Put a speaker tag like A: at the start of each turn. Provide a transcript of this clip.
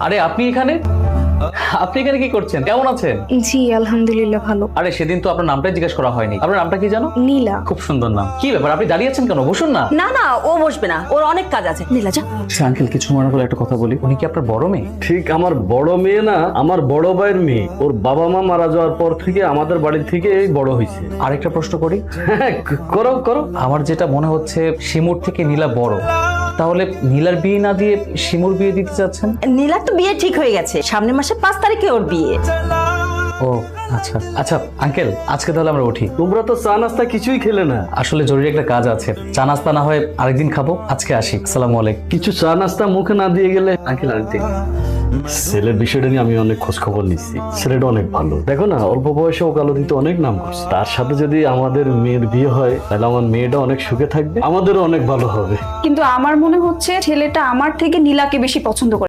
A: আরে আপনি এখানে কি করছেন? কেমন আছেন?
B: জি আলহামদুলিল্লাহ ভালো।
A: আরে সেদিন তো আপনার নামটাই জিজ্ঞেস করা হয়নি। আপনার নামটা কি জানো?
B: নীলা।
A: খুব সুন্দর নাম। কি ব্যাপার, আপনি দাঁড়িয়ে আছেন কেন? বসুন না।
C: না না, ও বসবে না, ওর অনেক কাজ আছে। নীলা যা।
A: আঙ্কেল, কিছু মনে করলে একটা কথা বলি। উনি কি আপনার বড় মেয়ে?
D: ঠিক আমার বড় মেয়ে না, আমার বড় ভাইয়ের মেয়ে। ওর বাবা মা মারা যাওয়ার পর থেকে আমাদের বাড়ির থেকে এই বড় হয়েছে।
A: আরেকটা প্রশ্ন করি।
D: হ্যাঁ, করো করো।
A: আমার যেটা মনে হচ্ছে শিমুর থেকে নীলা বড়, তাহলে নীলার বিয়ে না দিয়ে শিমুর বিয়ে দিতে চাচ্ছেন?
C: নীলার তো বিয়ে ঠিক হয়ে গেছে, সামনের মাসে 5 তারিখে ওর বিয়ে।
A: ও আচ্ছা আচ্ছা আঙ্কেল, আজকে তাহলে আমরা উঠি।
D: তোমরা তো চা নাস্তা কিছুই খেলে না।
A: আসলে জরুরি একটা কাজ আছে, চা নাস্তা না হয় আরেকদিন খাবো, আজকে আসি। আসসালামু আলাইকুম।
D: কিছু চা নাস্তা মুখে না দিয়ে গেলে। আঙ্কেল আন্টি, ছেলের বিষয়টা নিয়ে আমি অনেক খোঁজ খবর নিচ্ছি। ছেলেটা অনেক ভালো, দেখো না, অল্প বয়সে ওকালতিতে অনেক নাম করছে। তার সাথে যদি আমাদের মেয়ের বিয়ে হয় তাহলে আমার মেয়েটা অনেক সুখে থাকবে, আমাদেরও অনেক ভালো হবে।
B: কিন্তু আমার মনে হচ্ছে ছেলেটা আমার থেকে নীলাকে বেশি পছন্দ করে।